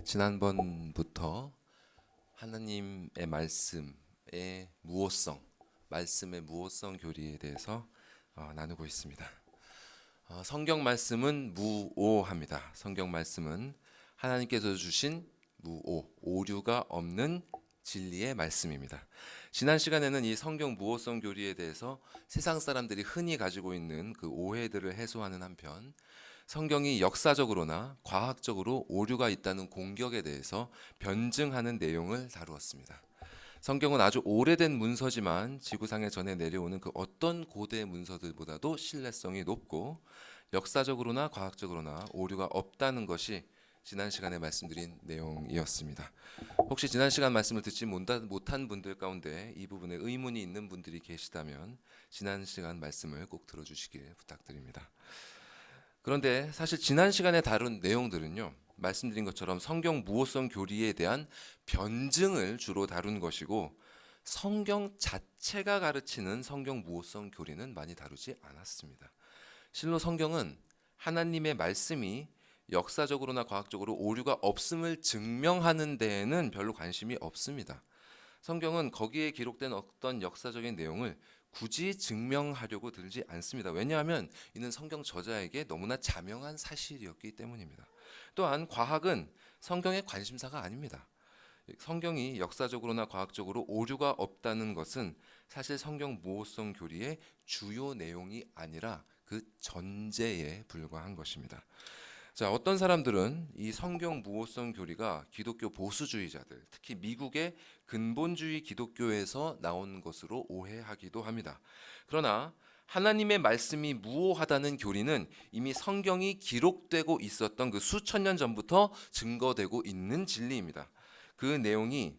지난번부터 하나님의 말씀의 무오성, 말씀의 무오성 교리에 대해서 나누고 있습니다. 성경 말씀은 무오합니다. 성경 말씀은 하나님께서 주신 오류가 없는 진리의 말씀입니다. 지난 시간에는 이 성경 무오성 교리에 대해서 세상 사람들이 흔히 가지고 있는 그 오해들을 해소하는 한편, 성경이 역사적으로나 과학적으로 오류가 있다는 공격에 대해서 변증하는 내용을 다루었습니다. 성경은 아주 오래된 문서지만 지구상에 전해 내려오는 그 어떤 고대 문서들보다도 신뢰성이 높고 역사적으로나 과학적으로나 오류가 없다는 것이 지난 시간에 말씀드린 내용이었습니다. 혹시 지난 시간 말씀을 듣지 못한 분들 가운데 이 부분에 의문이 있는 분들이 계시다면 지난 시간 말씀을 꼭 들어주시길 부탁드립니다. 그런데 사실 지난 시간에 다룬 내용들은요, 말씀드린 것처럼 성경 무오성 교리에 대한 변증을 주로 다룬 것이고, 성경 자체가 가르치는 성경 무오성 교리는 많이 다루지 않았습니다. 실로 성경은 하나님의 말씀이 역사적으로나 과학적으로 오류가 없음을 증명하는 데에는 별로 관심이 없습니다. 성경은 거기에 기록된 어떤 역사적인 내용을 굳이 증명하려고 들지 않습니다. 왜냐하면 이는 성경 저자에게 너무나 자명한 사실이었기 때문입니다. 또한 과학은 성경의 관심사가 아닙니다. 성경이 역사적으로나 과학적으로 오류가 없다는 것은 사실 성경 무오성 교리의 주요 내용이 아니라 그 전제에 불과한 것입니다. 자, 어떤 사람들은 이 성경 무오성 교리가 기독교 보수주의자들, 특히 미국의 근본주의 기독교에서 나온 것으로 오해하기도 합니다. 그러나 하나님의 말씀이 무오하다는 교리는 이미 성경이 기록되고 있었던 그 수천 년 전부터 증거되고 있는 진리입니다. 그 내용이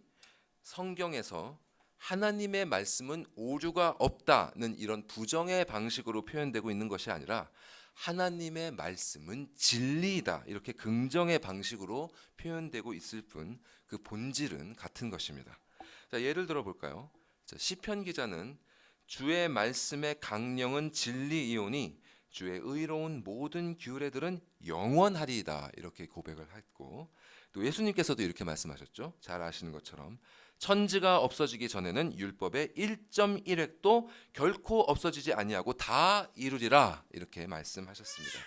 성경에서 하나님의 말씀은 오류가 없다는 이런 부정의 방식으로 표현되고 있는 것이 아니라 하나님의 말씀은 진리이다, 이렇게 긍정의 방식으로 표현되고 있을 뿐 그 본질은 같은 것입니다. 자, 예를 들어 볼까요? 시편 기자는 주의 말씀의 강령은 진리이오니 주의 의로운 모든 규례들은 영원하리이다, 이렇게 고백을 했고, 또 예수님께서도 이렇게 말씀하셨죠. 잘 아시는 것처럼 천지가 없어지기 전에는 율법의 1.1획도 결코 없어지지 아니하고 다 이루리라, 이렇게 말씀하셨습니다.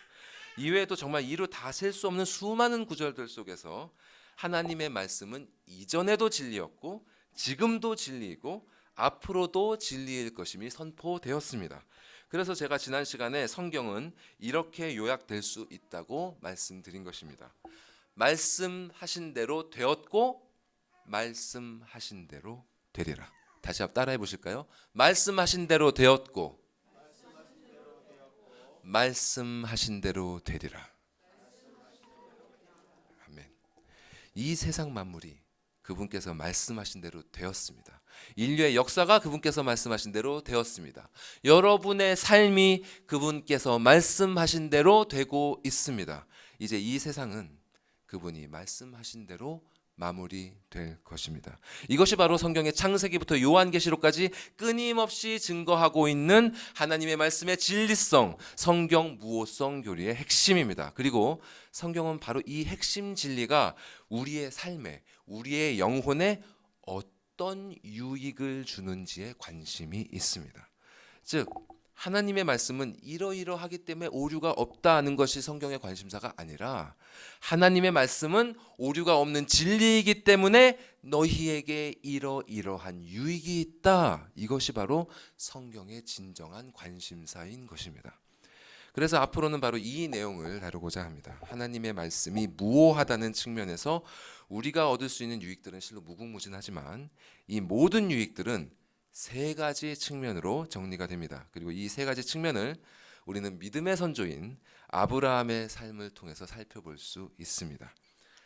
이외에도 정말 이루 다 셀 수 없는 수많은 구절들 속에서 하나님의 말씀은 이전에도 진리였고 지금도 진리이고 앞으로도 진리일 것임이 선포되었습니다. 그래서 제가 지난 시간에 성경은 이렇게 요약될 수 있다고 말씀드린 것입니다. 말씀하신 대로 되었고 말씀하신 대로 되리라. 다시 한번 따라해 보실까요? 말씀하신 대로 되었고 말씀하신 대로 되리라. 아멘. 이 세상 만물이 그분께서 말씀하신 대로 되었습니다. 인류의 역사가 그분께서 말씀하신 대로 되었습니다. 여러분의 삶이 그분께서 말씀하신 대로 되고 있습니다. 이제 이 세상은 그분이 말씀하신 대로 마무리될 것입니다. 이것이 바로 성경의 창세기부터 요한계시록까지 끊임없이 증거하고 있는 하나님의 말씀의 진리성, 성경 무오성 교리의 핵심입니다. 그리고 성경은 바로 이 핵심 진리가 우리의 삶에, 우리의 영혼에 어떤 유익을 주는지에 관심이 있습니다. 즉 하나님의 말씀은 이러이러하기 때문에 오류가 없다는 것이 성경의 관심사가 아니라 하나님의 말씀은 오류가 없는 진리이기 때문에 너희에게 이러이러한 유익이 있다. 이것이 바로 성경의 진정한 관심사인 것입니다. 그래서 앞으로는 바로 이 내용을 다루고자 합니다. 하나님의 말씀이 무오하다는 측면에서 우리가 얻을 수 있는 유익들은 실로 무궁무진하지만 이 모든 유익들은 세 가지 측면으로 정리가 됩니다. 그리고 이 세 가지 측면을 우리는 믿음의 선조인 아브라함의 삶을 통해서 살펴볼 수 있습니다.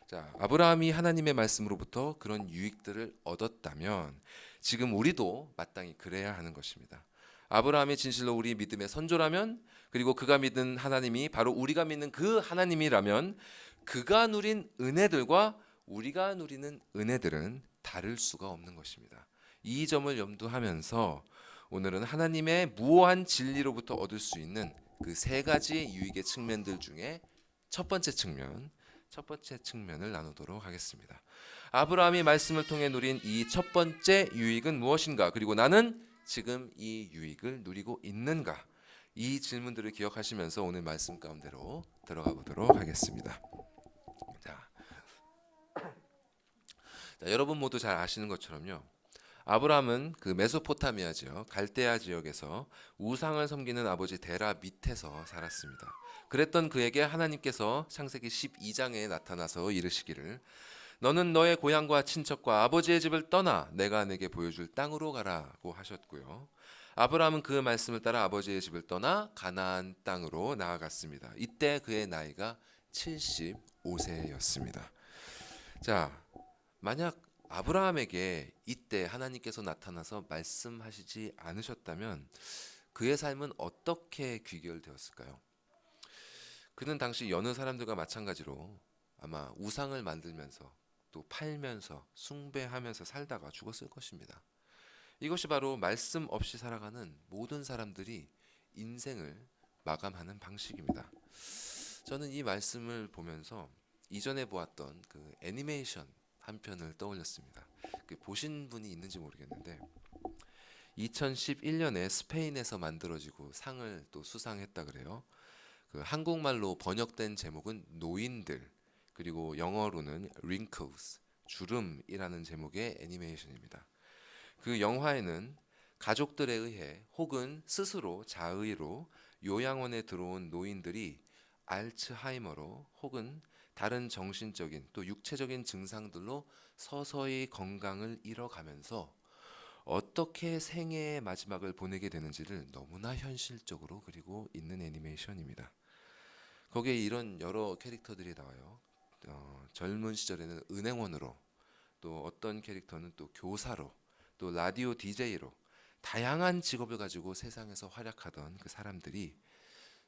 자, 아브라함이 하나님의 말씀으로부터 그런 유익들을 얻었다면 지금 우리도 마땅히 그래야 하는 것입니다. 아브라함이 진실로 우리 믿음의 선조라면, 그리고 그가 믿는 하나님이 바로 우리가 믿는 그 하나님이라면 그가 누린 은혜들과 우리가 누리는 은혜들은 다를 수가 없는 것입니다. 이 점을 염두하면서 오늘은 하나님의 무오한 진리로부터 얻을 수 있는 그 세 가지 유익의 측면들 중에 첫 번째 측면을 나누도록 하겠습니다. 아브라함이 말씀을 통해 누린 이 첫 번째 유익은 무엇인가? 그리고 나는 지금 이 유익을 누리고 있는가? 이 질문들을 기억하시면서 오늘 말씀 가운데로 들어가 보도록 하겠습니다. 자, 여러분 모두 잘 아시는 것처럼요. 아브라함은 그 메소포타미아 지역, 갈대아 지역에서 우상을 섬기는 아버지 데라 밑에서 살았습니다. 그랬던 그에게 하나님께서 창세기 12장에 나타나서 이르시기를 너는 너의 고향과 친척과 아버지의 집을 떠나 내가 내게 보여줄 땅으로 가라고 하셨고요. 아브라함은 그 말씀을 따라 아버지의 집을 떠나 가나안 땅으로 나아갔습니다. 이때 그의 나이가 75세였습니다. 자, 만약 아브라함에게 이때 하나님께서 나타나서 말씀하시지 않으셨다면 그의 삶은 어떻게 귀결되었을까요? 그는 당시 여느 사람들과 마찬가지로 아마 우상을 만들면서 또 팔면서 숭배하면서 살다가 죽었을 것입니다. 이것이 바로 말씀 없이 살아가는 모든 사람들이 인생을 마감하는 방식입니다. 저는 이 말씀을 보면서 이전에 보았던 그 애니메이션 한 편을 떠올렸습니다. 보신 분이 있는지 모르겠는데 2011년에 스페인에서 만들어지고 상을 또 수상했다 그래요. 그 한국말로 번역된 제목은 노인들, 그리고 영어로는 wrinkles, 주름이라는 제목의 애니메이션입니다. 그 영화에는 가족들에 의해 혹은 스스로 자의로 요양원에 들어온 노인들이 알츠하이머로 혹은 다른 정신적인 또 육체적인 증상들로 서서히 건강을 잃어가면서 어떻게 생애의 마지막을 보내게 되는지를 너무나 현실적으로 그리고 있는 애니메이션입니다. 거기에 이런 여러 캐릭터들이 나와요. 젊은 시절에는 은행원으로, 또 어떤 캐릭터는 또 교사로, 또 라디오 DJ로 다양한 직업을 가지고 세상에서 활약하던 그 사람들이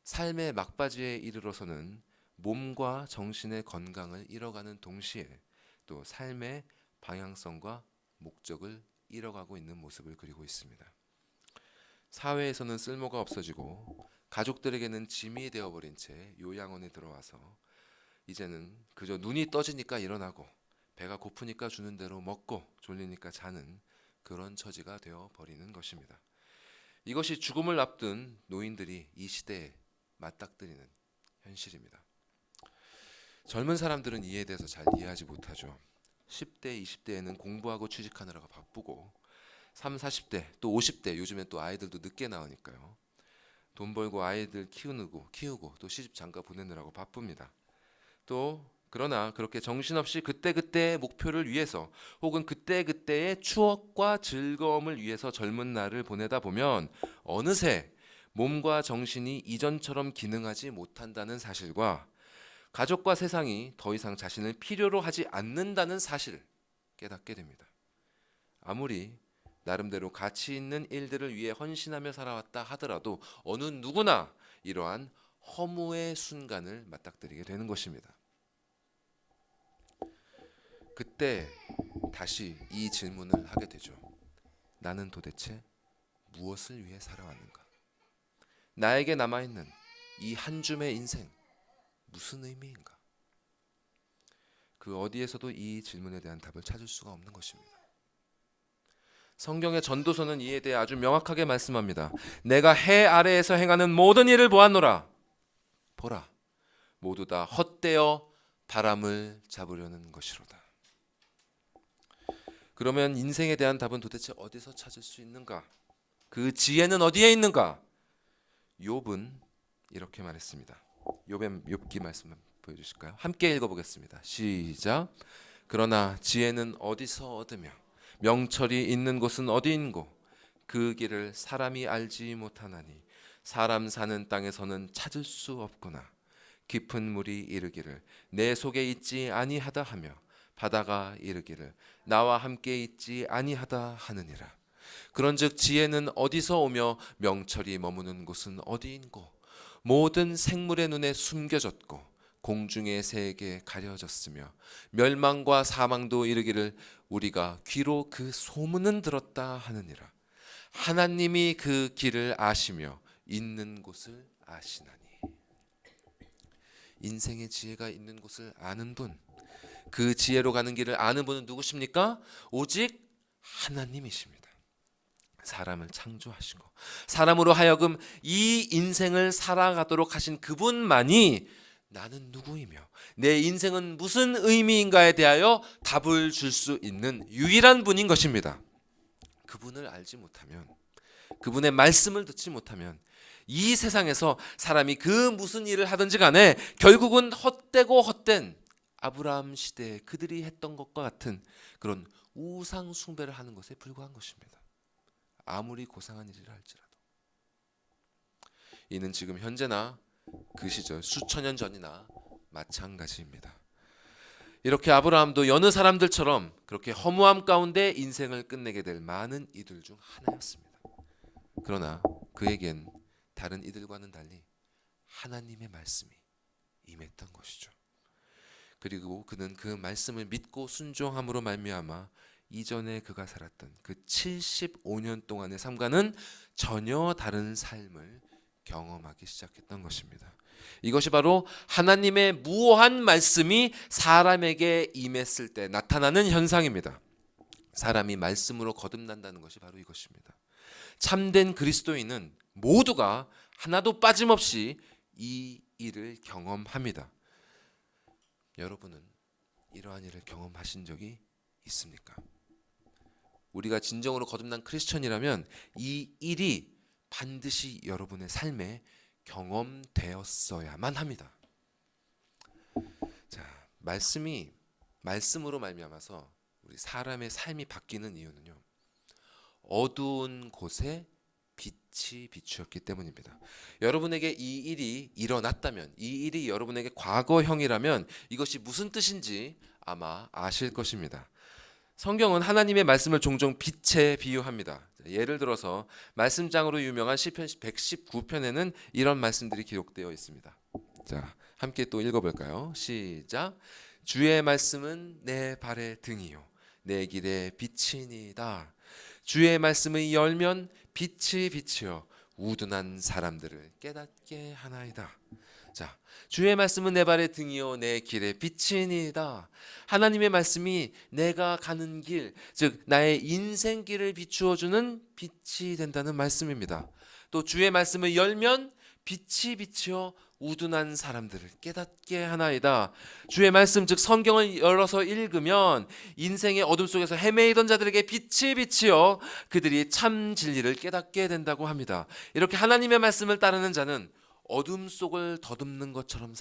삶의 막바지에 이르러서는 몸과 정신의 건강을 잃어가는 동시에 또 삶의 방향성과 목적을 잃어가고 있는 모습을 그리고 있습니다. 사회에서는 쓸모가 없어지고 가족들에게는 짐이 되어버린 채 요양원에 들어와서 이제는 그저 눈이 떠지니까 일어나고 배가 고프니까 주는 대로 먹고 졸리니까 자는 그런 처지가 되어버리는 것입니다. 이것이 죽음을 앞둔 노인들이 이 시대에 맞닥뜨리는 현실입니다. 젊은 사람들은 이에 대해서 잘 이해하지 못하죠. 10대, 20대에는 공부하고 취직하느라고 바쁘고 3, 40대, 또 50대, 요즘엔 또 아이들도 늦게 나오니까요. 돈 벌고 아이들 키우고 또 시집 장가 보내느라고 바쁩니다. 또 그러나 그렇게 정신없이 그때그때의 목표를 위해서 혹은 그때그때의 추억과 즐거움을 위해서 젊은 날을 보내다 보면 어느새 몸과 정신이 이전처럼 기능하지 못한다는 사실과 가족과 세상이 더 이상 자신을 필요로 하지 않는다는 사실을 깨닫게 됩니다. 아무리 나름대로 가치 있는 일들을 위해 헌신하며 살아왔다 하더라도 어느 누구나 이러한 허무의 순간을 맞닥뜨리게 되는 것입니다. 그때 다시 이 질문을 하게 되죠. 나는 도대체 무엇을 위해 살아왔는가? 나에게 남아있는 이 한 줌의 인생 무슨 의미인가? 그 어디에서도 이 질문에 대한 답을 찾을 수가 없는 것입니다. 성경의 전도서는 이에 대해 아주 명확하게 말씀합니다. 내가 해 아래에서 행하는 모든 일을 보았노라. 보라, 모두 다 헛되어 바람을 잡으려는 것이로다. 그러면 인생에 대한 답은 도대체 어디서 찾을 수 있는가? 그 지혜는 어디에 있는가? 욥은 이렇게 말했습니다. 욥기 말씀 보여주실까요? 함께 읽어보겠습니다. 시작. 그러나 지혜는 어디서 얻으며 명철이 있는 곳은 어디인고 그 길을 사람이 알지 못하나니 사람 사는 땅에서는 찾을 수 없구나. 깊은 물이 이르기를 내 속에 있지 아니하다 하며 바다가 이르기를 나와 함께 있지 아니하다 하느니라. 그런즉 지혜는 어디서 오며 명철이 머무는 곳은 어디인고 모든 생물의 눈에 숨겨졌고 공중의 새에게 가려졌으며 멸망과 사망도 이르기를 우리가 귀로 그 소문은 들었다 하느니라. 하나님이 그 길을 아시며 있는 곳을 아시나니. 인생의 지혜가 있는 곳을 아는 분, 그 지혜로 가는 길을 아는 분은 누구십니까? 오직 하나님이십니다. 사람을 창조하시고 사람으로 하여금 이 인생을 살아가도록 하신 그분만이 나는 누구이며 내 인생은 무슨 의미인가에 대하여 답을 줄 수 있는 유일한 분인 것입니다. 그분을 알지 못하면, 그분의 말씀을 듣지 못하면 이 세상에서 사람이 그 무슨 일을 하든지 간에 결국은 헛되고 헛된 아브라함 시대에 그들이 했던 것과 같은 그런 우상 숭배를 하는 것에 불과한 것입니다. 아무리 고상한 일이라 할지라도. 이는 지금 현재나 그 시절 수천 년 전이나 마찬가지입니다. 이렇게 아브라함도 여느 사람들처럼 그렇게 허무함 가운데 인생을 끝내게 될 많은 이들 중 하나였습니다. 그러나 그에겐 다른 이들과는 달리 하나님의 말씀이 임했던 것이죠. 그리고 그는 그 말씀을 믿고 순종함으로 말미암아 이전에 그가 살았던 그 75년 동안의 삶과는 전혀 다른 삶을 경험하기 시작했던 것입니다. 이것이 바로 하나님의 무오한 말씀이 사람에게 임했을 때 나타나는 현상입니다. 사람이 말씀으로 거듭난다는 것이 바로 이것입니다. 참된 그리스도인은 모두가 하나도 빠짐없이 이 일을 경험합니다. 여러분은 이러한 일을 경험하신 적이 있습니까? 우리가 진정으로 거듭난 크리스천이라면 이 일이 반드시 여러분의 삶에 경험되었어야만 합니다. 자, 말씀으로 말미암아서 우리 사람의 삶이 바뀌는 이유는요, 어두운 곳에 빛이 비추었기 때문입니다. 여러분에게 이 일이 일어났다면, 이 일이 여러분에게 과거형이라면 이것이 무슨 뜻인지 아마 아실 것입니다. 성경은 하나님의 말씀을 종종 빛에 비유합니다. 예를 들어서 말씀장으로 유명한 시편 119편에는 이런 말씀들이 기록되어 있습니다. 자, 함께 또 읽어볼까요? 시작. 주의 말씀은 내 발의 등이요 내 길의 빛이니이다. 주의 말씀을 열면 빛이 비치어 우둔한 사람들을 깨닫게 하나이다. 자, 주의 말씀은 내 발의 등이요 내 길의 빛이니이다. 하나님의 말씀이 내가 가는 길, 즉 나의 인생길을 비추어주는 빛이 된다는 말씀입니다. 또 주의 말씀을 열면 빛이 비치어 우둔한 사람들을 깨닫게 하나이다. 주의 말씀 즉 성경을 열어서 읽으면 인생의 어둠 속에서 헤매이던 자들에게 빛이 비치어 그들이 참 진리를 깨닫게 된다고 합니다. 이렇게 하나님의 말씀을 따르는 자는 어둠 속을 더듬는 것처럼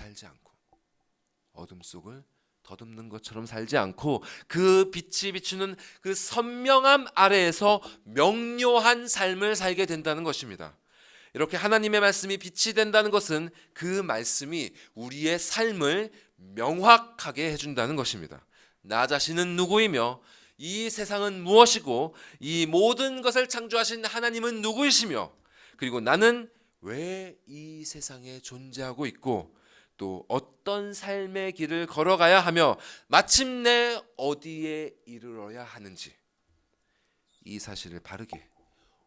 살지 않고 그 빛이 비추는 그 선명함 아래에서 명료한 삶을 살게 된다는 것입니다. 이렇게 하나님의 말씀이 빛이 된다는 것은 그 말씀이 우리의 삶을 명확하게 해준다는 것입니다. 나 자신은 누구이며 이 세상은 무엇이고 이 모든 것을 창조하신 하나님은 누구이시며 그리고 나는 왜 이 세상에 존재하고 있고 또 어떤 삶의 길을 걸어가야 하며 마침내 어디에 이르러야 하는지 이 사실을 바르게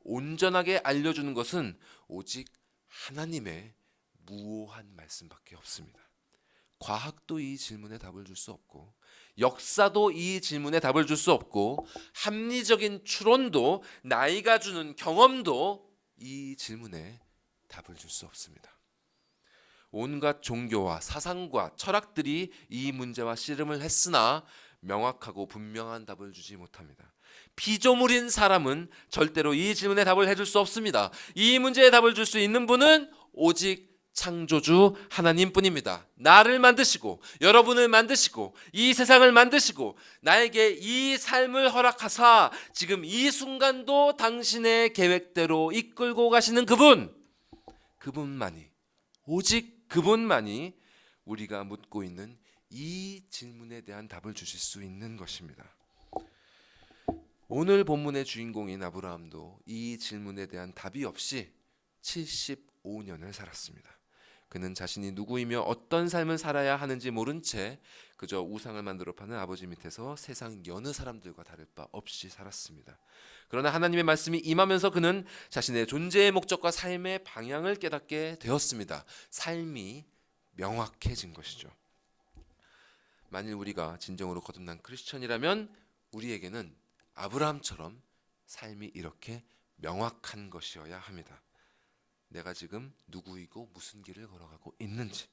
온전하게 알려주는 것은 오직 하나님의 무오한 말씀밖에 없습니다. 과학도 이 질문에 답을 줄 수 없고 역사도 이 질문에 답을 줄 수 없고 합리적인 추론도 나이가 주는 경험도 이 질문에 답을 줄 수 없습니다. 온갖 종교와 사상과 철학들이 이 문제와 씨름을 했으나 명확하고 분명한 답을 주지 못합니다. 피조물인 사람은 절대로 이 질문에 답을 해줄 수 없습니다. 이 문제에 답을 줄 수 있는 분은 오직 창조주 하나님뿐입니다. 나를 만드시고 여러분을 만드시고 이 세상을 만드시고 나에게 이 삶을 허락하사 지금 이 순간도 당신의 계획대로 이끌고 가시는 그분만이 오직 그분만이 우리가 묻고 있는 이 질문에 대한 답을 주실 수 있는 것입니다. 오늘 본문의 주인공인 아브라함도 이 질문에 대한 답이 없이 75년을 살았습니다. 그는 자신이 누구이며 어떤 삶을 살아야 하는지 모른 채 그저 우상을 만들어 파는 아버지 밑에서 세상 여느 사람들과 다를 바 없이 살았습니다. 그러나 하나님의 말씀이 임하면서 그는 자신의 존재의 목적과 삶의 방향을 깨닫게 되었습니다. 삶이 명확해진 것이죠. 만일 우리가 진정으로 거듭난 크리스천이라면 우리에게는 아브라함처럼 삶이 이렇게 명확한 것이어야 합니다. 내가 지금 누구이고 무슨 길을 걸어가고 있는지,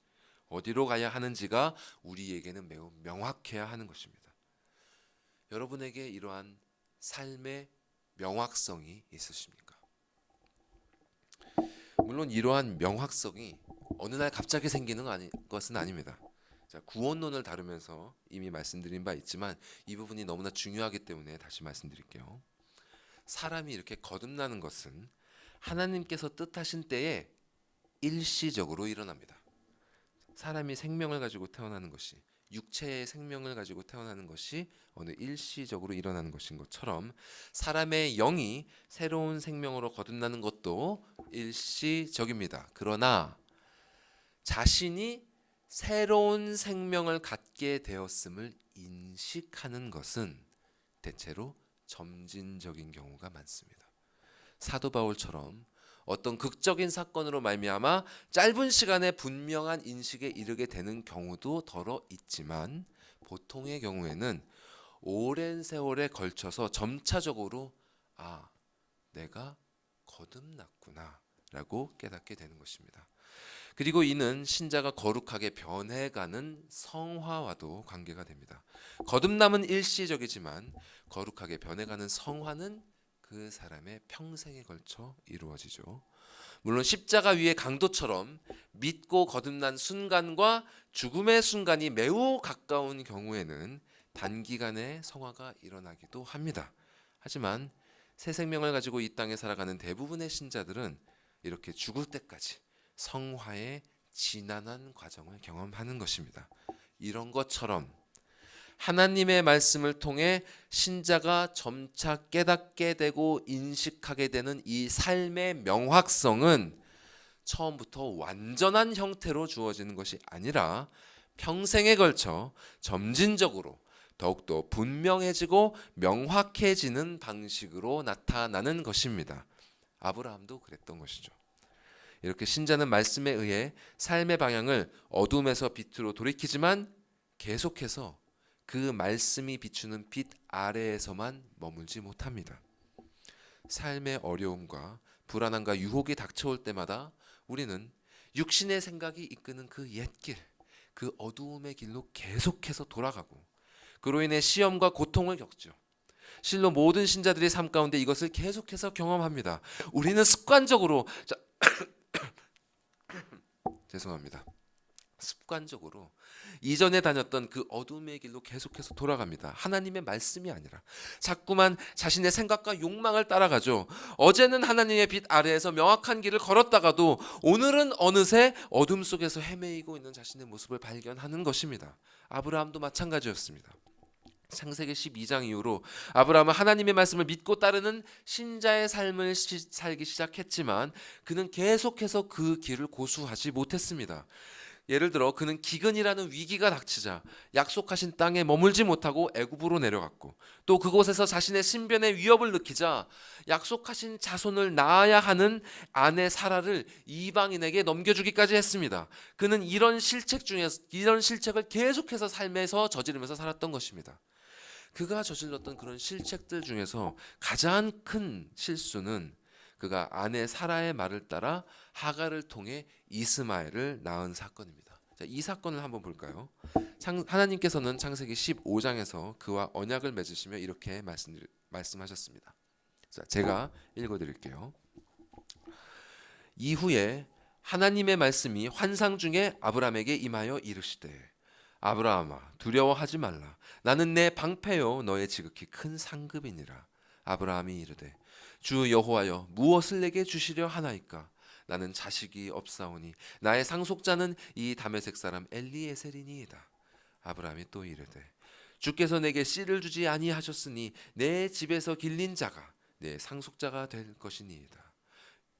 어디로 가야 하는지가 우리에게는 매우 명확해야 하는 것입니다. 여러분에게 이러한 삶의 명확성이 있으십니까? 물론 이러한 명확성이 어느 날 갑자기 생기는 것은 아닙니다. 자, 구원론을 다루면서 이미 말씀드린 바 있지만 이 부분이 너무나 중요하기 때문에 다시 말씀드릴게요. 사람이 이렇게 거듭나는 것은 하나님께서 뜻하신 때에 일시적으로 일어납니다. 사람이 생명을 가지고 태어나는 것이, 육체의 생명을 가지고 태어나는 것이 어느 일시적으로 일어나는 것인 것처럼 사람의 영이 새로운 생명으로 거듭나는 것도 일시적입니다. 그러나 자신이 새로운 생명을 갖게 되었음을 인식하는 것은 대체로 점진적인 경우가 많습니다. 사도 바울처럼 어떤 극적인 사건으로 말미암아 짧은 시간에 분명한 인식에 이르게 되는 경우도 더러 있지만 보통의 경우에는 오랜 세월에 걸쳐서 점차적으로 내가 거듭났구나 라고 깨닫게 되는 것입니다. 그리고 이는 신자가 거룩하게 변해가는 성화와도 관계가 됩니다. 거듭남은 일시적이지만 거룩하게 변해가는 성화는 그 사람의 평생에 걸쳐 이루어지죠. 물론 십자가 위의 강도처럼 믿고 거듭난 순간과 죽음의 순간이 매우 가까운 경우에는 단기간에 성화가 일어나기도 합니다. 하지만 새 생명을 가지고 이 땅에 살아가는 대부분의 신자들은 이렇게 죽을 때까지 성화의 지난한 과정을 경험하는 것입니다. 이런 것처럼 하나님의 말씀을 통해 신자가 점차 깨닫게 되고 인식하게 되는 이 삶의 명확성은 처음부터 완전한 형태로 주어지는 것이 아니라 평생에 걸쳐 점진적으로 더욱더 분명해지고 명확해지는 방식으로 나타나는 것입니다. 아브라함도 그랬던 것이죠. 이렇게 신자는 말씀에 의해 삶의 방향을 어둠에서 빛으로 돌이키지만 계속해서 그 말씀이 비추는 빛 아래에서만 머물지 못합니다. 삶의 어려움과 불안함과 유혹이 닥쳐올 때마다 우리는 육신의 생각이 이끄는 그 옛길, 그 어두움의 길로 계속해서 돌아가고 그로 인해 시험과 고통을 겪죠. 실로 모든 신자들의 삶 가운데 이것을 계속해서 경험합니다. 우리는 습관적으로 죄송합니다. 습관적으로 이전에 다녔던 그 어둠의 길로 계속해서 돌아갑니다. 하나님의 말씀이 아니라 자꾸만 자신의 생각과 욕망을 따라가죠. 어제는 하나님의 빛 아래에서 명확한 길을 걸었다가도 오늘은 어느새 어둠 속에서 헤매이고 있는 자신의 모습을 발견하는 것입니다. 아브라함도 마찬가지였습니다. 창세기 12장 이후로 아브라함은 하나님의 말씀을 믿고 따르는 신자의 삶을 살기 시작했지만 그는 계속해서 그 길을 고수하지 못했습니다. 예를 들어 그는 기근이라는 위기가 닥치자 약속하신 땅에 머물지 못하고 애굽으로 내려갔고 또 그곳에서 자신의 신변의 위협을 느끼자 약속하신 자손을 낳아야 하는 아내 사라를 이방인에게 넘겨주기까지 했습니다. 그는 이런 실책을 계속해서 삶에서 저지르면서 살았던 것입니다. 그가 저질렀던 그런 실책들 중에서 가장 큰 실수는 그가 아내 사라의 말을 따라 하갈을 통해 이스마엘을 낳은 사건입니다. 자, 이 사건을 한번 볼까요? 하나님께서는 창세기 15장에서 그와 언약을 맺으시며 이렇게 말씀하셨습니다. 자, 제가 읽어드릴게요. 이후에 하나님의 말씀이 환상 중에 아브라함에게 임하여 이르시되 아브라함아 두려워하지 말라. 나는 내 방패요 너의 지극히 큰 상급이니라. 아브라함이 이르되 주 여호와여 무엇을 내게 주시려 하나이까? 나는 자식이 없사오니 나의 상속자는 이 다메섹 사람 엘리에셀이니이다. 아브라함이 또 이르되 주께서 내게 씨를 주지 아니하셨으니 내 집에서 길린 자가 내 상속자가 될 것이니이다.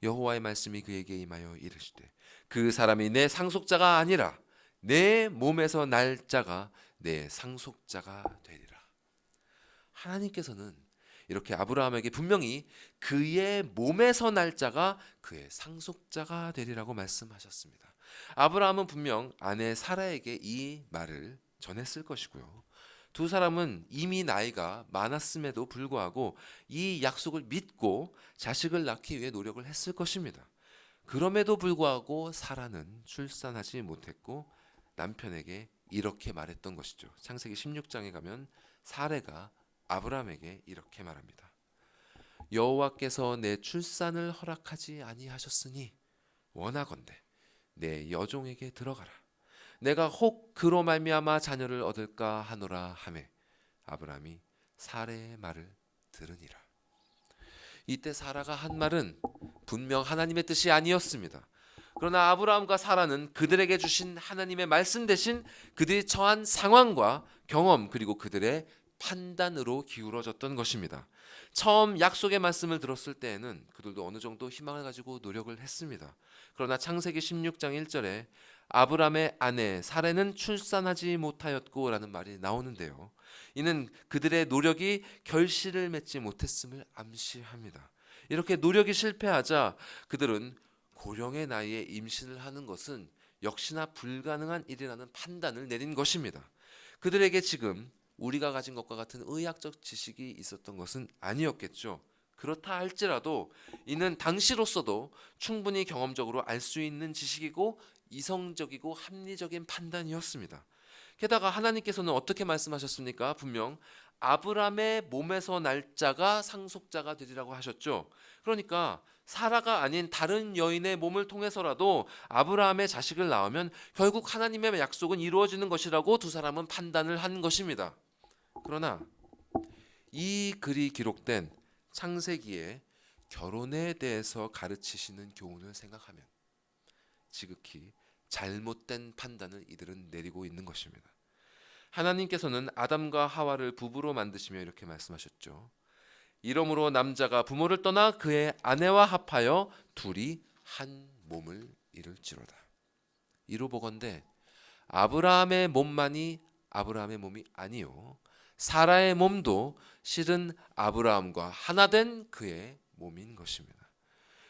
여호와의 말씀이 그에게 임하여 이르시되 그 사람이 내 상속자가 아니라 내 몸에서 날 자가 내 상속자가 되리라. 하나님께서는 이렇게 아브라함에게 분명히 그의 몸에서 날 자가 그의 상속자가 되리라고 말씀하셨습니다. 아브라함은 분명 아내 사라에게 이 말을 전했을 것이고요. 두 사람은 이미 나이가 많았음에도 불구하고 이 약속을 믿고 자식을 낳기 위해 노력을 했을 것입니다. 그럼에도 불구하고 사라는 출산하지 못했고 남편에게 이렇게 말했던 것이죠. 창세기 16장에 가면 사레가 아브라함에게 이렇게 말합니다. 여호와께서 내 출산을 허락하지 아니하셨으니 원하건대 내 여종에게 들어가라. 내가 혹 그로 말미암아 자녀를 얻을까 하노라 하매 아브라함이 사레의 말을 들으니라. 이때 사라가 한 말은 분명 하나님의 뜻이 아니었습니다. 그러나 아브라함과 사라는 그들에게 주신 하나님의 말씀 대신 그들이 처한 상황과 경험 그리고 그들의 판단으로 기울어졌던 것입니다. 처음 약속의 말씀을 들었을 때에는 그들도 어느 정도 희망을 가지고 노력을 했습니다. 그러나 창세기 16장 1절에 아브라함의 아내 사레는 출산하지 못하였고 라는 말이 나오는데요. 이는 그들의 노력이 결실을 맺지 못했음을 암시합니다. 이렇게 노력이 실패하자 그들은 고령의 나이에 임신을 하는 것은 역시나 불가능한 일이라는 판단을 내린 것입니다. 그들에게 지금 우리가 가진 것과 같은 의학적 지식이 있었던 것은 아니었겠죠. 그렇다 할지라도 이는 당시로서도 충분히 경험적으로 알 수 있는 지식이고 이성적이고 합리적인 판단이었습니다. 게다가 하나님께서는 어떻게 말씀하셨습니까? 분명 아브라함의 몸에서 날 자가 상속자가 되리라고 하셨죠. 그러니까 사라가 아닌 다른 여인의 몸을 통해서라도 아브라함의 자식을 낳으면 결국 하나님의 약속은 이루어지는 것이라고 두 사람은 판단을 한 것입니다. 그러나 이 글이 기록된 창세기에 결혼에 대해서 가르치시는 교훈을 생각하면 지극히 잘못된 판단을 이들은 내리고 있는 것입니다. 하나님께서는 아담과 하와를 부부로 만드시며 이렇게 말씀하셨죠. 이러므로 남자가 부모를 떠나 그의 아내와 합하여 둘이 한 몸을 이룰지로다. 이로 보건대 아브라함의 몸만이 아브라함의 몸이 아니요 사라의 몸도 실은 아브라함과 하나 된 그의 몸인 것입니다.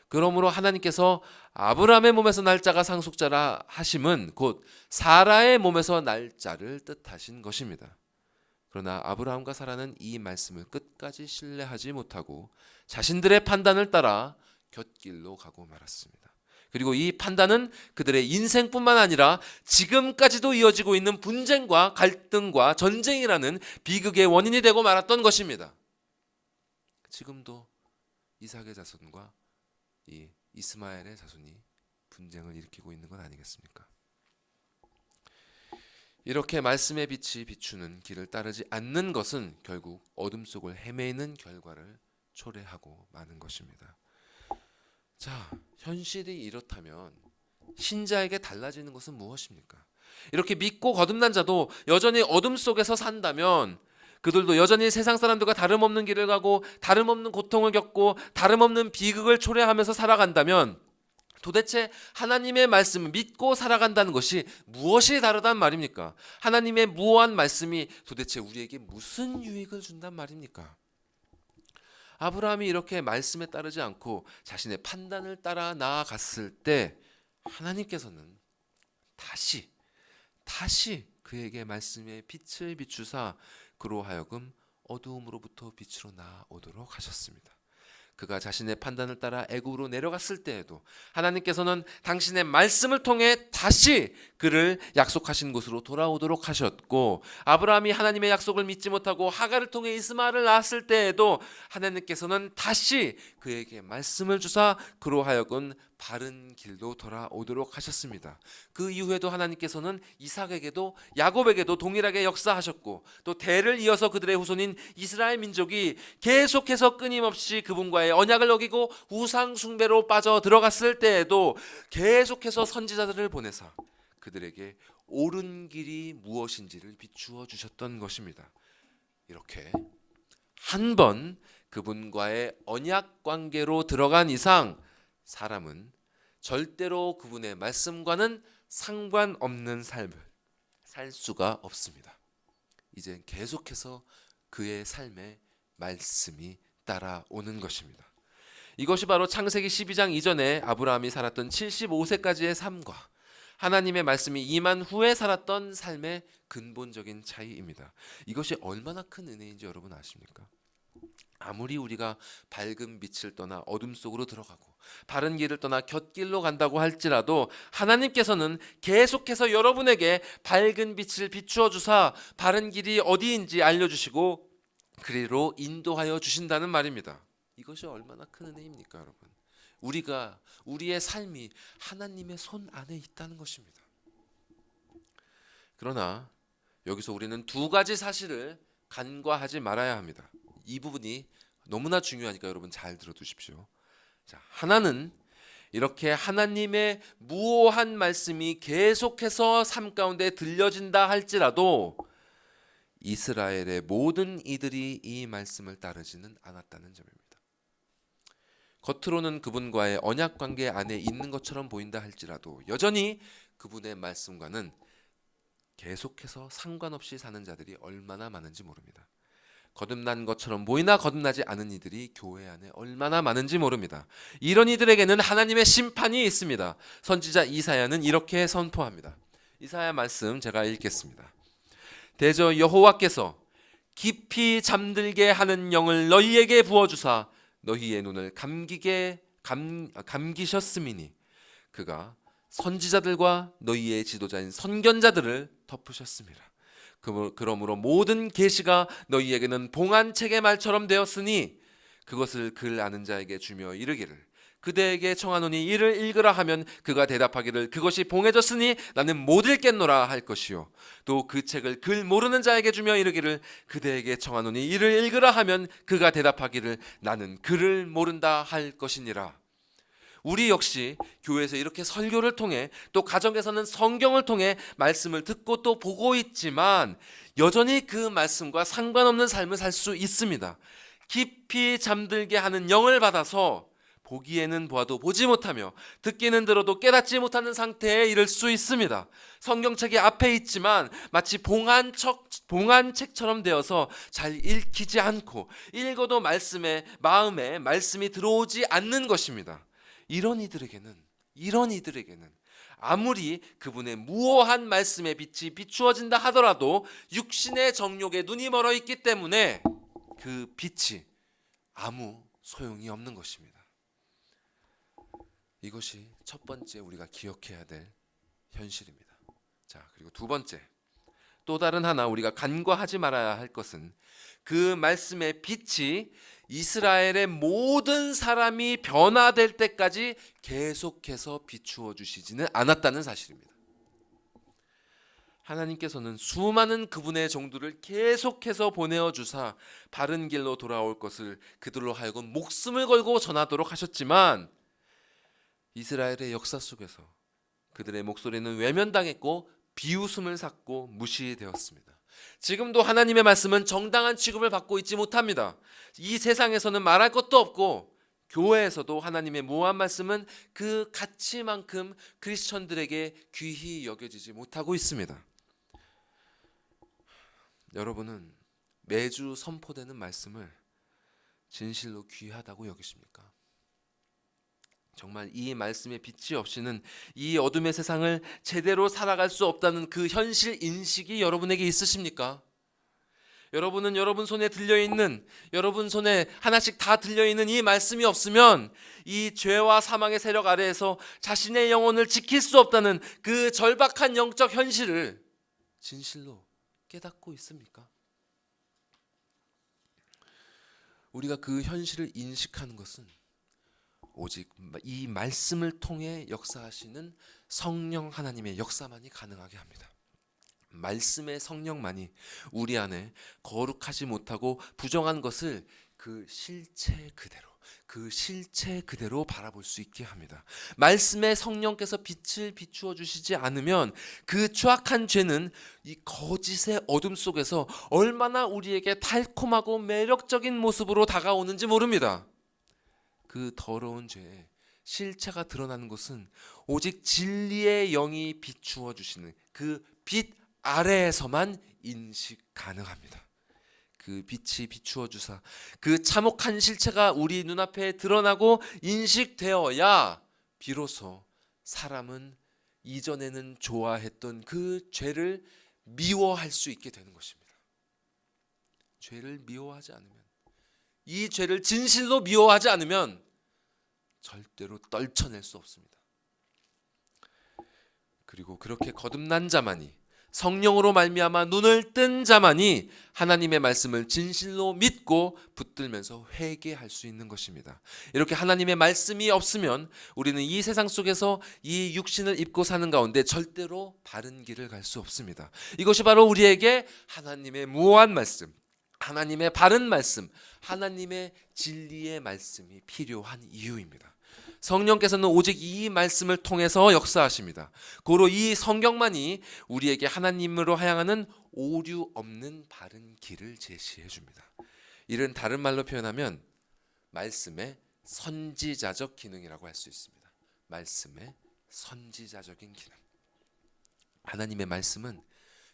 그러므로 하나님께서 아브라함의 몸에서 날 자가 상속자라 하심은 곧 사라의 몸에서 날 자를 뜻하신 것입니다. 그러나 아브라함과 사라는 이 말씀을 끝까지 신뢰하지 못하고 자신들의 판단을 따라 곁길로 가고 말았습니다. 그리고 이 판단은 그들의 인생뿐만 아니라 지금까지도 이어지고 있는 분쟁과 갈등과 전쟁이라는 비극의 원인이 되고 말았던 것입니다. 지금도 이삭의 자손과 이 이스마엘의 자손이 분쟁을 일으키고 있는 건 아니겠습니까? 이렇게 말씀의 빛이 비추는 길을 따르지 않는 것은 결국 어둠 속을 헤매는 결과를 초래하고 마는 것입니다. 자, 현실이 이렇다면 신자에게 달라지는 것은 무엇입니까? 이렇게 믿고 거듭난 자도 여전히 어둠 속에서 산다면 그들도 여전히 세상 사람들과 다름없는 길을 가고 다름없는 고통을 겪고 다름없는 비극을 초래하면서 살아간다면 도대체 하나님의 말씀을 믿고 살아간다는 것이 무엇이 다르단 말입니까? 하나님의 무한 말씀이 도대체 우리에게 무슨 유익을 준단 말입니까? 아브라함이 이렇게 말씀에 따르지 않고 자신의 판단을 따라 나아갔을 때 하나님께서는 다시 그에게 말씀의 빛을 비추사 그로 하여금 어두움으로부터 빛으로 나아오도록 하셨습니다. 그가 자신의 판단을 따라 애굽으로 내려갔을 때에도 하나님께서는 당신의 말씀을 통해 다시 그를 약속하신 곳으로 돌아오도록 하셨고, 아브라함이 하나님의 약속을 믿지 못하고 하갈을 통해 이스마엘을 낳았을 때에도 하나님께서는 다시 그에게 말씀을 주사 그로 하여금 바른 길로 돌아오도록 하셨습니다. 그 이후에도 하나님께서는 이삭에게도 야곱에게도 동일하게 역사하셨고, 또 대를 이어서 그들의 후손인 이스라엘 민족이 계속해서 끊임없이 그분과의 언약을 어기고 우상 숭배로 빠져 들어갔을 때에도 계속해서 선지자들을 보내사 그들에게 옳은 길이 무엇인지를 비추어 주셨던 것입니다. 이렇게 한 번 그분과의 언약 관계로 들어간 이상 사람은 절대로 그분의 말씀과는 상관없는 삶을 살 수가 없습니다. 이제 계속해서 그의 삶에 말씀이 따라오는 것입니다. 이것이 바로 창세기 12장 이전에 아브라함이 살았던 75세까지의 삶과 하나님의 말씀이 임한 후에 살았던 삶의 근본적인 차이입니다. 이것이 얼마나 큰 은혜인지 여러분 아십니까? 아무리 우리가 밝은 빛을 떠나 어둠 속으로 들어가고 바른 길을 떠나 곁길로 간다고 할지라도 하나님께서는 계속해서 여러분에게 밝은 빛을 비추어 주사 바른 길이 어디인지 알려주시고 그리로 인도하여 주신다는 말입니다. 이것이 얼마나 큰 은혜입니까, 여러분? 우리의 삶이 하나님의 손 안에 있다는 것입니다. 그러나 여기서 우리는 두 가지 사실을 간과하지 말아야 합니다. 이 부분이 너무나 중요하니까 여러분 잘 들어두십시오. 자, 하나는 이렇게 하나님의 무오한 말씀이 계속해서 삶 가운데 들려진다 할지라도 이스라엘의 모든 이들이 이 말씀을 따르지는 않았다는 점입니다. 겉으로는 그분과의 언약 관계 안에 있는 것처럼 보인다 할지라도 여전히 그분의 말씀과는 계속해서 상관없이 사는 자들이 얼마나 많은지 모릅니다. 거듭난 것처럼 보이나 거듭나지 않은 이들이 교회 안에 얼마나 많은지 모릅니다. 이런 이들에게는 하나님의 심판이 있습니다. 선지자 이사야는 이렇게 선포합니다. 이사야 말씀 제가 읽겠습니다. 대저 여호와께서 깊이 잠들게 하는 영을 너희에게 부어주사 너희의 눈을 감기셨음이니 그가 선지자들과 너희의 지도자인 선견자들을 덮으셨습니다. 그러므로 모든 계시가 너희에게는 봉안책의 말처럼 되었으니 그것을 글 아는 자에게 주며 이르기를 그대에게 청하노니 이를 읽으라 하면 그가 대답하기를 그것이 봉해졌으니 나는 못 읽겠노라 할 것이요 또 그 책을 글 모르는 자에게 주며 이르기를 그대에게 청하노니 이를 읽으라 하면 그가 대답하기를 나는 글을 모른다 할 것이니라. 우리 역시 교회에서 이렇게 설교를 통해 또 가정에서는 성경을 통해 말씀을 듣고 또 보고 있지만 여전히 그 말씀과 상관없는 삶을 살 수 있습니다. 깊이 잠들게 하는 영을 받아서 보기에는 보아도 보지 못하며 듣기는 들어도 깨닫지 못하는 상태에 이를 수 있습니다. 성경책이 앞에 있지만 마치 봉안책처럼 되어서 잘 읽히지 않고 읽어도 마음에 말씀이 들어오지 않는 것입니다. 이런 이들에게는 아무리 그분의 무오한 말씀의 빛이 비추어진다 하더라도 육신의 정욕에 눈이 멀어 있기 때문에 그 빛이 아무 소용이 없는 것입니다. 이것이 첫 번째 우리가 기억해야 될 현실입니다. 자, 그리고 두 번째, 또 다른 하나 우리가 간과하지 말아야 할 것은 그 말씀의 빛이 이스라엘의 모든 사람이 변화될 때까지 계속해서 비추어 주시지는 않았다는 사실입니다. 하나님께서는 수많은 그분의 종들을 계속해서 보내어 주사 바른 길로 돌아올 것을 그들로 하여금 목숨을 걸고 전하도록 하셨지만 이스라엘의 역사 속에서 그들의 목소리는 외면당했고 비웃음을 샀고 무시되었습니다. 지금도 하나님의 말씀은 정당한 취급을 받고 있지 못합니다. 이 세상에서는 말할 것도 없고 교회에서도 하나님의 무오한 말씀은 그 가치만큼 크리스천들에게 귀히 여겨지지 못하고 있습니다. 여러분은 매주 선포되는 말씀을 진실로 귀하다고 여기십니까? 정말 이 말씀의 빛이 없이는 이 어둠의 세상을 제대로 살아갈 수 없다는 그 현실 인식이 여러분에게 있으십니까? 여러분은 여러분 손에 여러분 손에 하나씩 다 들려있는 이 말씀이 없으면 이 죄와 사망의 세력 아래에서 자신의 영혼을 지킬 수 없다는 그 절박한 영적 현실을 진실로 깨닫고 있습니까? 우리가 그 현실을 인식하는 것은 오직 이 말씀을 통해 역사하시는 성령 하나님의 역사만이 가능하게 합니다. 말씀의 성령만이 우리 안에 거룩하지 못하고 부정한 것을 그 실체 그대로 바라볼 수 있게 합니다. 말씀의 성령께서 빛을 비추어 주시지 않으면 그 추악한 죄는 이 거짓의 어둠 속에서 얼마나 우리에게 달콤하고 매력적인 모습으로 다가오는지 모릅니다. 그 더러운 죄에 실체가 드러나는 것은 오직 진리의 영이 비추어 주시는 그 빛 아래에서만 인식 가능합니다. 그 빛이 비추어 주사 그 참혹한 실체가 우리 눈앞에 드러나고 인식되어야 비로소 사람은 이전에는 좋아했던 그 죄를 미워할 수 있게 되는 것입니다. 죄를 미워하지 않으면, 이 죄를 진실로 미워하지 않으면 절대로 떨쳐낼 수 없습니다. 그리고 그렇게 거듭난 자만이, 성령으로 말미암아 눈을 뜬 자만이 하나님의 말씀을 진실로 믿고 붙들면서 회개할 수 있는 것입니다. 이렇게 하나님의 말씀이 없으면 우리는 이 세상 속에서 이 육신을 입고 사는 가운데 절대로 바른 길을 갈 수 없습니다. 이것이 바로 우리에게 하나님의 무한 말씀, 하나님의 바른 말씀, 하나님의 진리의 말씀이 필요한 이유입니다. 성령께서는 오직 이 말씀을 통해서 역사하십니다. 고로 이 성경만이 우리에게 하나님으로 향하는 오류 없는 바른 길을 제시해 줍니다. 이는 다른 말로 표현하면 말씀의 선지자적 기능이라고 할 수 있습니다. 말씀의 선지자적인 기능. 하나님의 말씀은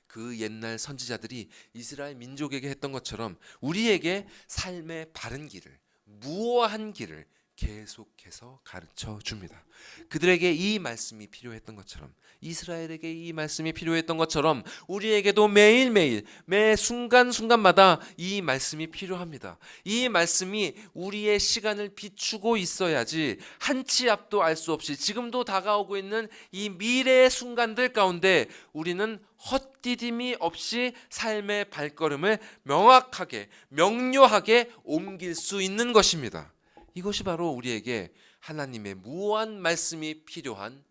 그 옛날 선지자들이 이스라엘 민족에게 했던 것처럼 우리에게 삶의 바른 길을, 무오한 길을 계속해서 가르쳐 줍니다. 그들에게 이 말씀이 필요했던 것처럼, 이스라엘에게 이 말씀이 필요했던 것처럼 우리에게도 매일매일 매 순간순간마다 이 말씀이 필요합니다. 이 말씀이 우리의 시간을 비추고 있어야지 한 치 앞도 알 수 없이 지금도 다가오고 있는 이 미래의 순간들 가운데 우리는 헛디딤이 없이 삶의 발걸음을 명확하게 명료하게 옮길 수 있는 것입니다. 이것이 바로 우리에게 하나님의 무한 말씀이 필요한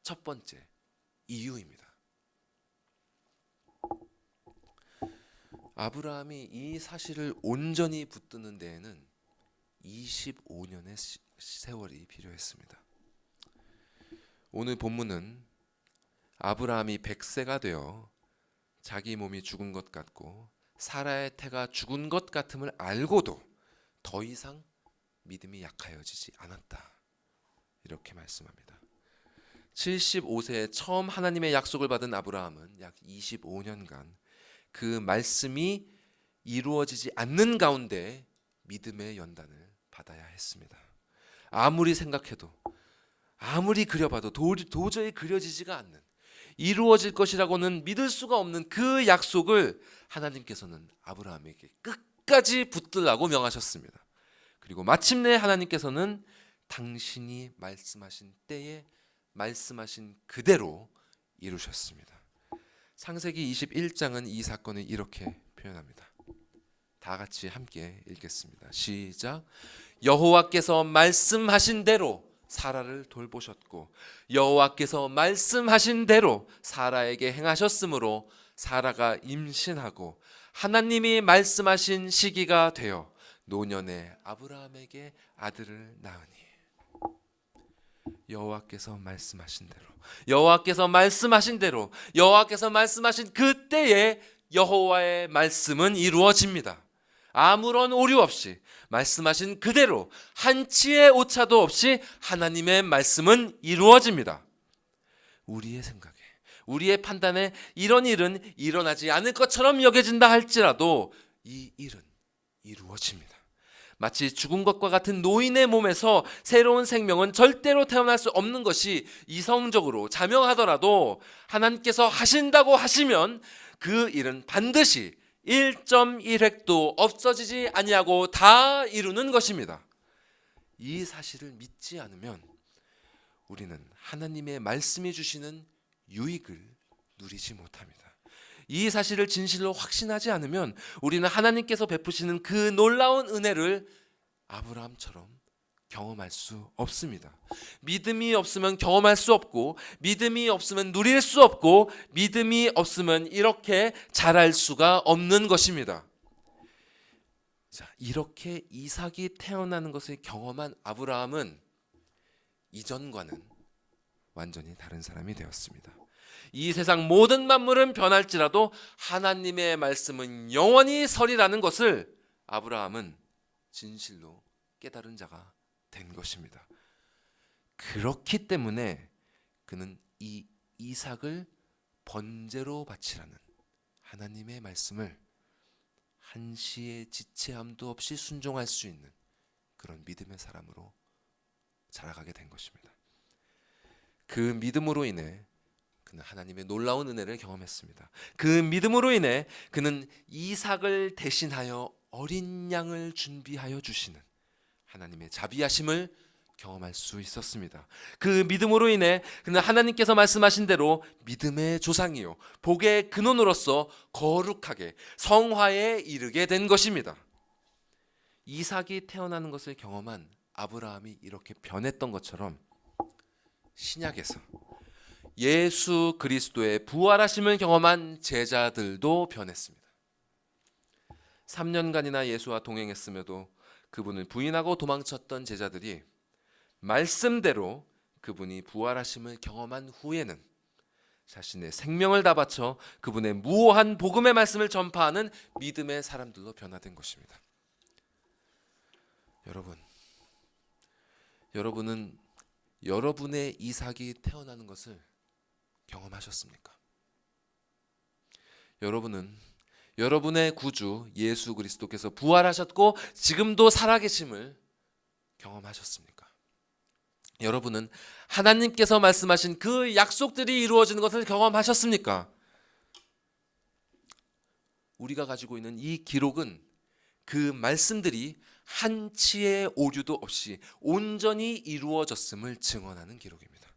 첫 번째 이유입니다. 아브라함이 이 사실을 온전히 붙드는 데에는 25년의 세월이 필요했습니다. 오늘 본문은 아브라함이 100세가 되어 자기 몸이 죽은 것 같고 사라의 태가 죽은 것 같음을 알고도 더 이상 믿음이 약하여지지 않았다. 이렇게 말씀합니다. 75세에 처음 하나님의 약속을 받은 아브라함은 약 25년간 그 말씀이 이루어지지 않는 가운데 믿음의 연단을 받아야 했습니다. 아무리 생각해도, 아무리 그려봐도 도저히 그려지지가 않는, 이루어질 것이라고는 믿을 수가 없는 그 약속을 하나님께서는 아브라함에게 끝까지 붙들라고 명하셨습니다. 그리고 마침내 하나님께서는 당신이 말씀하신 때에 말씀하신 그대로 이루셨습니다. 창세기 21장은 이 사건을 이렇게 표현합니다. 다 같이 함께 읽겠습니다. 시작. 여호와께서 말씀하신 대로 사라를 돌보셨고 여호와께서 말씀하신 대로 사라에게 행하셨으므로 사라가 임신하고 하나님이 말씀하신 시기가 되어 노년의 아브라함에게 아들을 낳으니. 여호와께서 말씀하신 대로, 여호와께서 말씀하신 대로, 여호와께서 말씀하신 그때에 여호와의 말씀은 이루어집니다. 아무런 오류 없이 말씀하신 그대로 한치의 오차도 없이 하나님의 말씀은 이루어집니다. 우리의 생각에, 우리의 판단에 이런 일은 일어나지 않을 것처럼 여겨진다 할지라도 이 일은 이루어집니다. 마치 죽은 것과 같은 노인의 몸에서 새로운 생명은 절대로 태어날 수 없는 것이 이성적으로 자명하더라도 하나님께서 하신다고 하시면 그 일은 반드시 1.1획도 없어지지 아니하고 다 이루는 것입니다. 이 사실을 믿지 않으면 우리는 하나님의 말씀이 주시는 유익을 누리지 못합니다. 이 사실을 진실로 확신하지 않으면 우리는 하나님께서 베푸시는 그 놀라운 은혜를 아브라함처럼 경험할 수 없습니다. 믿음이 없으면 경험할 수 없고, 믿음이 없으면 누릴 수 없고, 믿음이 없으면 이렇게 자랄 수가 없는 것입니다. 자, 이렇게 이삭이 태어나는 것을 경험한 아브라함은 이전과는 완전히 다른 사람이 되었습니다. 이 세상 모든 만물은 변할지라도 하나님의 말씀은 영원히 서리라는 것을 아브라함은 진실로 깨달은 자가 된 것입니다. 그렇기 때문에 그는 이 이삭을 번제로 바치라는 하나님의 말씀을 한시의 지체함도 없이 순종할 수 있는 그런 믿음의 사람으로 자라가게 된 것입니다. 그 믿음으로 인해 그는 하나님의 놀라운 은혜를 경험했습니다. 그 믿음으로 인해 그는 이삭을 대신하여 어린 양을 준비하여 주시는 하나님의 자비하심을 경험할 수 있었습니다. 그 믿음으로 인해 그는 하나님께서 말씀하신 대로 믿음의 조상이요 복의 근원으로서 거룩하게 성화에 이르게 된 것입니다. 이삭이 태어나는 것을 경험한 아브라함이 이렇게 변했던 것처럼 신약에서 예수 그리스도의 부활하심을 경험한 제자들도 변했습니다. 3년간이나 예수와 동행했음에도 그분을 부인하고 도망쳤던 제자들이 말씀대로 그분이 부활하심을 경험한 후에는 자신의 생명을 다 바쳐 그분의 무오한 복음의 말씀을 전파하는 믿음의 사람들로 변화된 것입니다. 여러분은 여러분의 이삭이 태어나는 것을 경험하셨습니까? 여러분은 여러분의 구주 예수 그리스도께서 부활하셨고 지금도 살아계심을 경험하셨습니까? 여러분은 하나님께서 말씀하신 그 약속들이 이루어지는 것을 경험하셨습니까? 우리가 가지고 있는 이 기록은 그 말씀들이 한치의 오류도 없이 온전히 이루어졌음을 증언하는 기록입니다.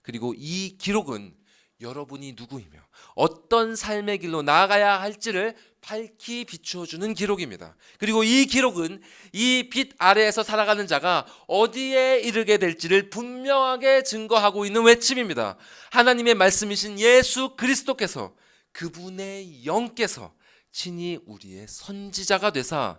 그리고 이 기록은 여러분이 누구이며 어떤 삶의 길로 나아가야 할지를 밝히 비추어주는 기록입니다. 그리고 이 기록은 이 빛 아래에서 살아가는 자가 어디에 이르게 될지를 분명하게 증거하고 있는 외침입니다. 하나님의 말씀이신 예수 그리스도께서 그분의 영께서 친히 우리의 선지자가 되사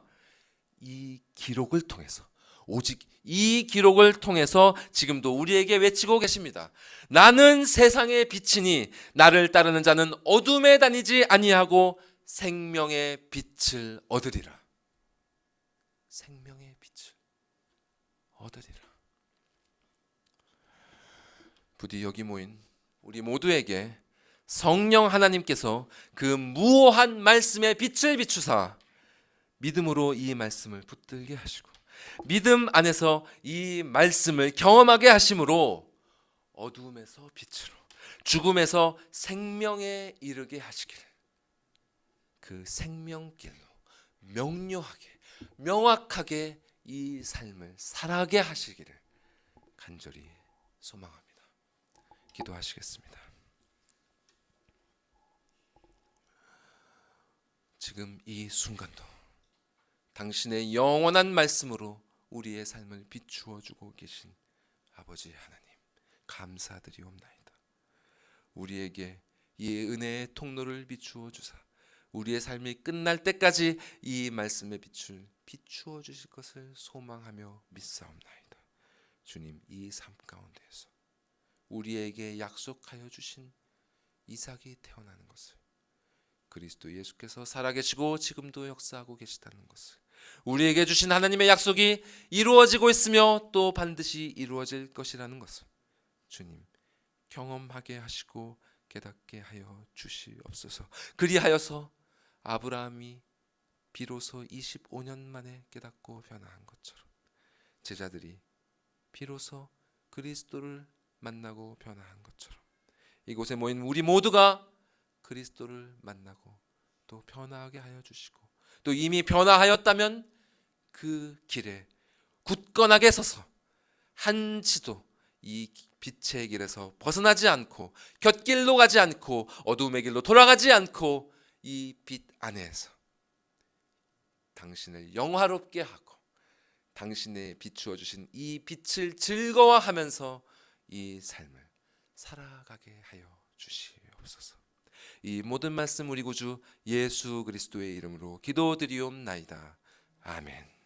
이 기록을 통해서 오직 이 기록을 통해서 지금도 우리에게 외치고 계십니다. 나는 세상의 빛이니 나를 따르는 자는 어둠에 다니지 아니하고 생명의 빛을 얻으리라. 생명의 빛을 얻으리라. 부디 여기 모인 우리 모두에게 성령 하나님께서 그 무오한 말씀의 빛을 비추사 믿음으로 이 말씀을 붙들게 하시고 믿음 안에서 이 말씀을 경험하게 하심으로 어두움에서 빛으로 죽음에서 생명에 이르게 하시기를 그 생명길로 명료하게 명확하게 이 삶을 살아가게 하시기를 간절히 소망합니다. 기도하시겠습니다. 지금 이 순간도 당신의 영원한 말씀으로 우리의 삶을 비추어 주고 계신 아버지 하나님 감사드리옵나이다. 우리에게 이 은혜의 통로를 비추어 주사 우리의 삶이 끝날 때까지 이 말씀의 빛을 비추어 주실 것을 소망하며 믿사옵나이다. 주님, 이 삶 가운데에서 우리에게 약속하여 주신 이삭이 태어나는 것을 그리스도 예수께서 살아계시고 지금도 역사하고 계시다는 것을 우리에게 주신 하나님의 약속이 이루어지고 있으며 또 반드시 이루어질 것이라는 것을 주님 경험하게 하시고 깨닫게 하여 주시옵소서. 그리하여서 아브라함이 비로소 25년 만에 깨닫고 변화한 것처럼 제자들이 비로소 그리스도를 만나고 변화한 것처럼 이곳에 모인 우리 모두가 그리스도를 만나고 또 변화하게 하여 주시고 또 이미 변화하였다면 그 길에 굳건하게 서서 한치도 이 빛의 길에서 벗어나지 않고 곁길로 가지 않고 어두움의 길로 돌아가지 않고 이 빛 안에서 당신을 영화롭게 하고 당신의 비추어 주신 이 빛을 즐거워하면서 이 삶을 살아가게 하여 주시옵소서. 이 모든 말씀 우리 구주 예수 그리스도의 이름으로 기도드리옵나이다. 아멘.